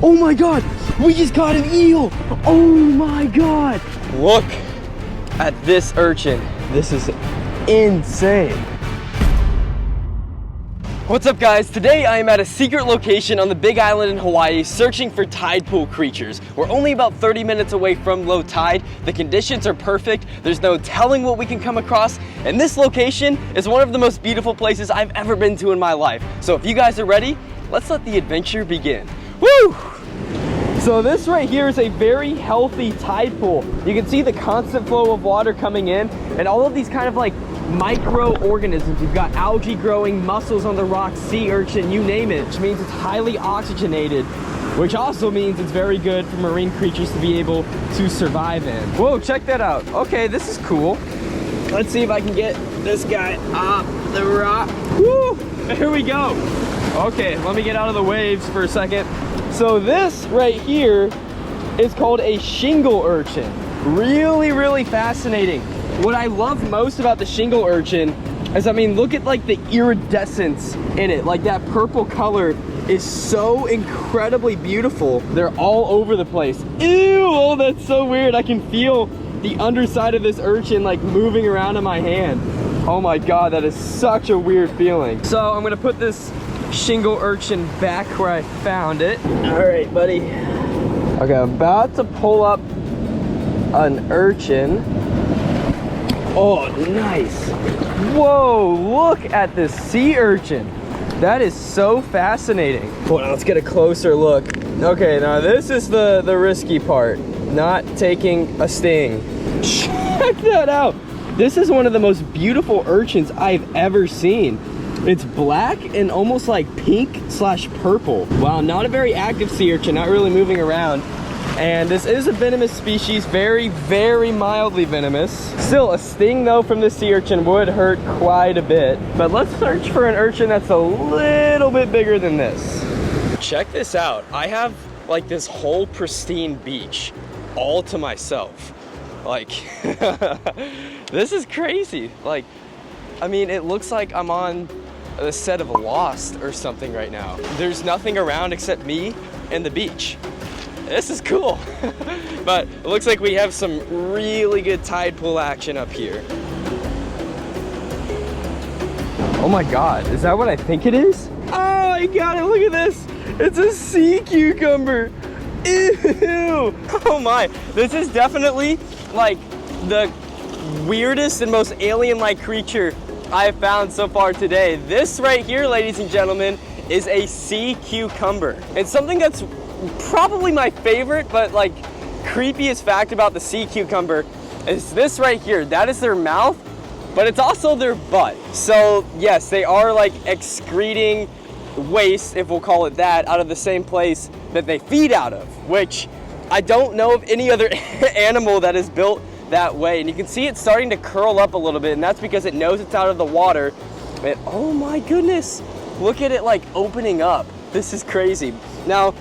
Oh my God, we just caught an eel. Oh my God. Look at this urchin. This is insane. What's up guys? Today I am at a secret location on the Big Island in Hawaii searching for tide pool creatures. We're only about 30 minutes away from low tide. The conditions are perfect. There's no telling what we can come across. And this location is one of the most beautiful places I've ever been to in my life. So if you guys are ready, let's let the adventure begin. Woo! So this right here is a very healthy tide pool. You can see the constant flow of water coming in and all of these kind of like microorganisms. You've got algae growing, mussels on the rocks, sea urchin, you name it, which means it's highly oxygenated, which also means it's very good for marine creatures to be able to survive in. Whoa, check that out. Okay, this is cool. Let's see if I can get this guy off the rock. Woo! Here we go. Okay, let me get out of the waves for a second. So this right here is called a shingle urchin. Really, really fascinating. What I love most about the shingle urchin is, I mean, look at like the iridescence in it. Like that purple color is so incredibly beautiful. They're all over the place. Ew, oh, that's so weird. I can feel the underside of this urchin like moving around in my hand. Oh my God, that is such a weird feeling. So I'm gonna put this shingle urchin back where I found it. All right, buddy. Okay, I'm about to pull up an urchin. Oh, nice. Whoa, look at this sea urchin. That is so fascinating. Hold on, let's get a closer look. Okay, now this is the risky part. Not taking a sting. Check that out. This is one of the most beautiful urchins I've ever seen. It's black and almost like pink/purple. Wow, not a very active sea urchin, not really moving around. And this is a venomous species, very, very mildly venomous. Still, a sting though from this sea urchin would hurt quite a bit. But let's search for an urchin that's a little bit bigger than this. Check this out. I have like this whole pristine beach all to myself. Like, this is crazy. Like, I mean, it looks like I'm on the set of Lost or something right now. There's nothing around except me and the beach. This is cool. But it looks like we have some really good tide pool action up here. Oh my God, is that what I think it is? Oh my God, look at this. It's a sea cucumber. Ew. Oh my, this is definitely like the weirdest and most alien-like creature I've found so far today. This right here, ladies and gentlemen, is a sea cucumber. It's something that's probably my favorite, but like creepiest fact about the sea cucumber is this right here. That is their mouth, but it's also their butt. So yes, they are like excreting waste, if we'll call it that, out of the same place that they feed out of, which I don't know of any other animal that is built that way. And you can see it starting to curl up a little bit, and that's because it knows it's out of the water. And oh my goodness, look at it like opening up. This is crazy. Now,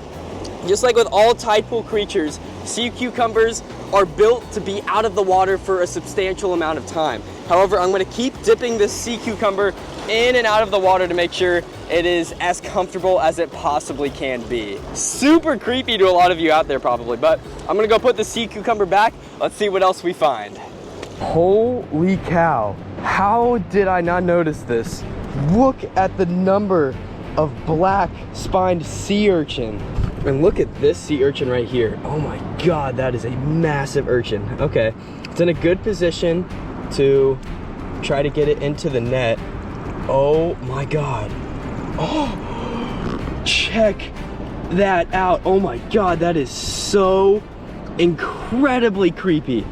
just like with all tide pool creatures, sea cucumbers are built to be out of the water for a substantial amount of time. However, I'm going to keep dipping this sea cucumber in and out of the water to make sure it is as comfortable as it possibly can be. Super creepy to a lot of you out there probably, but I'm going to go put the sea cucumber back. Let's see what else we find. Holy cow. How did I not notice this? Look at the number of black spined sea urchin. And look at this sea urchin right here. Oh my God, that is a massive urchin. Okay, it's in a good position to try to get it into the net. Oh my God. Oh, check that out. Oh my God, that is so incredibly creepy.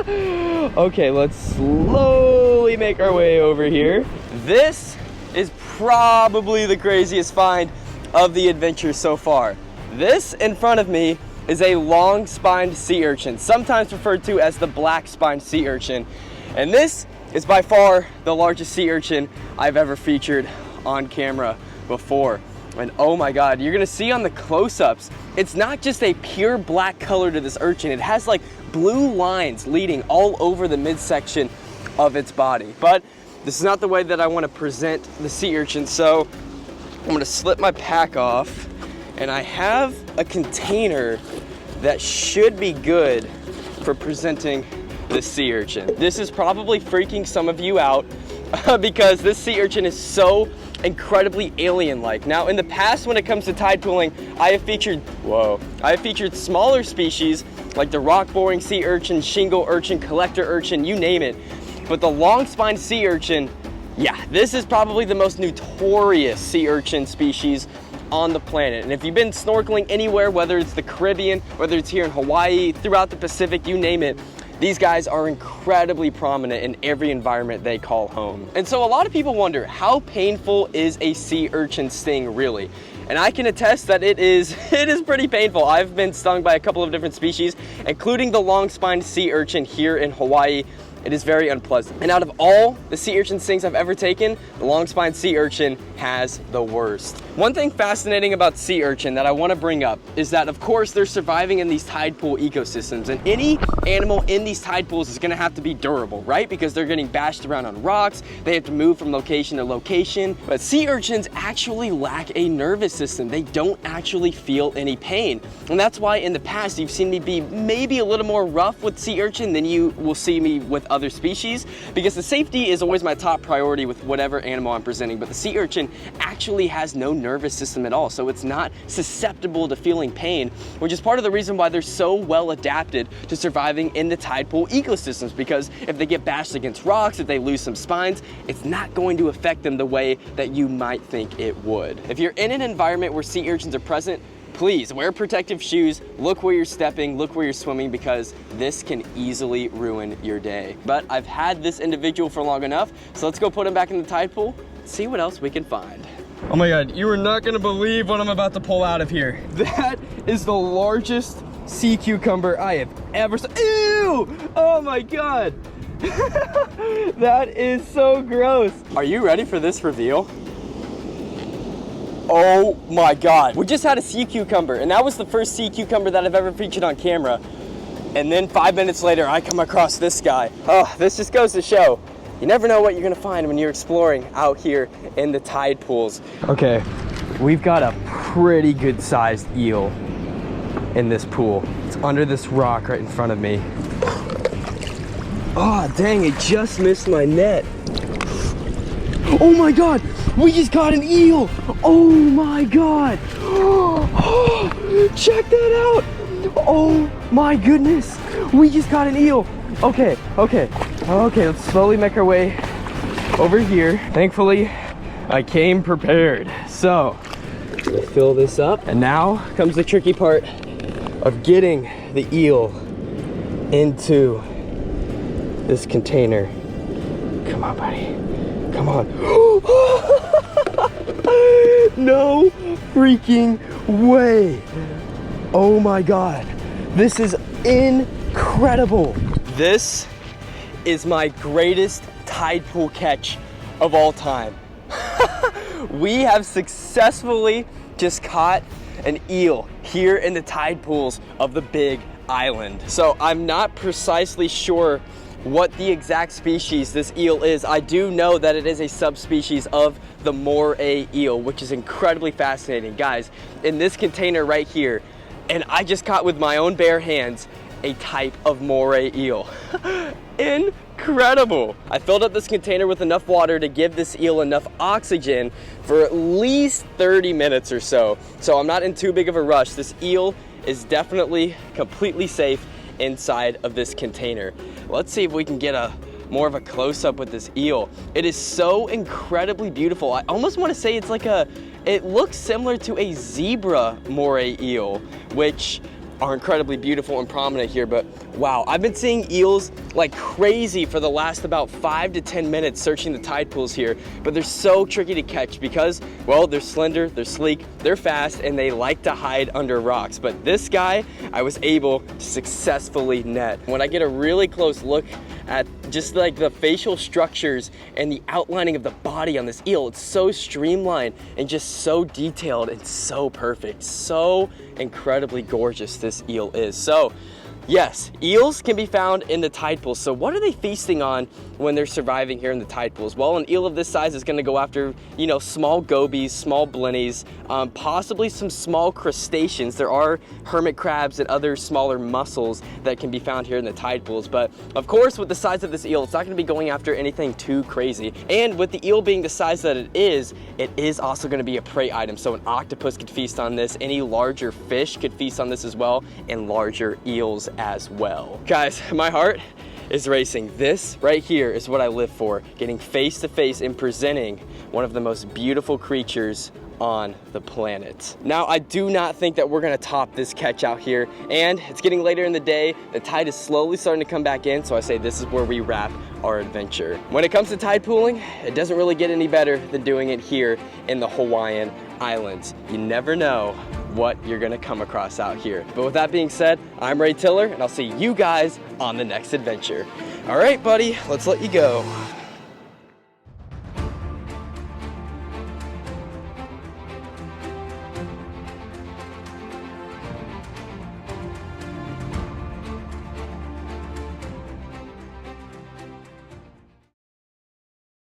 Okay, let's slowly make our way over here. This is probably the craziest find of the adventure so far. This in front of me is a long-spined sea urchin, sometimes referred to as the black-spined sea urchin. And this is by far the largest sea urchin I've ever featured on camera before. And oh my God, you're gonna see on the close-ups, it's not just a pure black color to this urchin, it has like blue lines leading all over the midsection of its body. But this is not the way that I want to present the sea urchin, so I'm gonna slip my pack off And I have a container that should be good for presenting this sea urchin. This is probably freaking some of you out because this sea urchin is so incredibly alien-like. Now, in the past, when it comes to tide pooling, I have featured smaller species like the rock-boring sea urchin, shingle urchin, collector urchin, you name it. But the Longspine Sea Urchin, yeah, this is probably the most notorious sea urchin species on the planet. And if you've been snorkeling anywhere, whether it's the Caribbean, whether it's here in Hawaii, throughout the Pacific, you name it, these guys are incredibly prominent in every environment they call home. And so a lot of people wonder, how painful is a sea urchin sting really? And I can attest that it is pretty painful. I've been stung by a couple of different species, including the Longspine Sea Urchin here in Hawaii. It is very unpleasant. And out of all the sea urchin stings I've ever taken, the Longspine Sea Urchin has the worst. One thing fascinating about sea urchin that I want to bring up is that, of course, they're surviving in these tide pool ecosystems, and any animal in these tide pools is going to have to be durable, right? Because they're getting bashed around on rocks, they have to move from location to location. But sea urchins actually lack a nervous system. They don't actually feel any pain. And that's why in the past you've seen me be maybe a little more rough with sea urchin than you will see me with other species, because the safety is always my top priority with whatever animal I'm presenting. But the sea urchin actually has no nervous system at all, so it's not susceptible to feeling pain, which is part of the reason why they're so well adapted to surviving in the tide pool ecosystems, because if they get bashed against rocks, if they lose some spines, it's not going to affect them the way that you might think it would. If you're in an environment where sea urchins are present, please wear protective shoes, look where you're stepping, look where you're swimming, because this can easily ruin your day. But I've had this individual for long enough, so let's go put him back in the tide pool, see what else we can find. Oh my God, you are not gonna believe what I'm about to pull out of here. That is the largest sea cucumber I have ever seen. Ew! Oh my God. That is so gross. Are you ready for this reveal? Oh my God. We just had a sea cucumber, and that was the first sea cucumber that I've ever featured on camera. And then 5 minutes later, I come across this guy. Oh, this just goes to show, you never know what you're gonna find when you're exploring out here in the tide pools. Okay, we've got a pretty good sized eel in this pool. It's under this rock right in front of me. Oh, dang, it just missed my net. Oh my God, we just got an eel. Oh my God. Check that out. Oh my goodness, we just got an eel. Okay, let's slowly make our way over here. Thankfully, I came prepared. So, fill this up. And now comes the tricky part of getting the eel into this container. Come on, buddy. Come on. No freaking way. Oh my God. This is incredible. This is my greatest tide pool catch of all time. We have successfully just caught an eel here in the tide pools of the Big Island. So I'm not precisely sure what the exact species this eel is. I do know that it is a subspecies of the moray eel, which is incredibly fascinating. Guys, in this container right here, and I just caught with my own bare hands a type of moray eel. Incredible. I filled up this container with enough water to give this eel enough oxygen for at least 30 minutes or so. So I'm not in too big of a rush. This eel is definitely completely safe inside of this container. Let's see if we can get more of a close-up with this eel. It is so incredibly beautiful. I almost want to say it's like it looks similar to a zebra moray eel, which are incredibly beautiful and prominent here. But wow, I've been seeing eels like crazy for the last about 5 to 10 minutes searching the tide pools here, but they're so tricky to catch because, well, they're slender, they're sleek, they're fast, and they like to hide under rocks. But this guy, I was able to successfully net. When I get a really close look at just like the facial structures and the outlining of the body on this eel, it's so streamlined and just so detailed and so perfect. So incredibly gorgeous this eel is. So Yes, eels can be found in the tide pools. So what are they feasting on when they're surviving here in the tide pools? Well, an eel of this size is gonna go after, you know, small gobies, small blennies, possibly some small crustaceans. There are hermit crabs and other smaller mussels that can be found here in the tide pools. But of course, with the size of this eel, it's not gonna be going after anything too crazy. And with the eel being the size that it is also gonna be a prey item. So an octopus could feast on this, any larger fish could feast on this as well, and larger eels as well. Guys, my heart is racing. This right here is what I live for, getting face to face and presenting one of the most beautiful creatures on the planet. Now, I do not think that we're gonna top this catch out here, and it's getting later in the day. The tide is slowly starting to come back in, so I say this is where we wrap our adventure. When it comes to tide pooling, it doesn't really get any better than doing it here in the Hawaiian Islands. You never know what you're gonna come across out here. But with that being said, I'm Ray Tiller, and I'll see you guys on the next adventure. All right, buddy, let's let you go.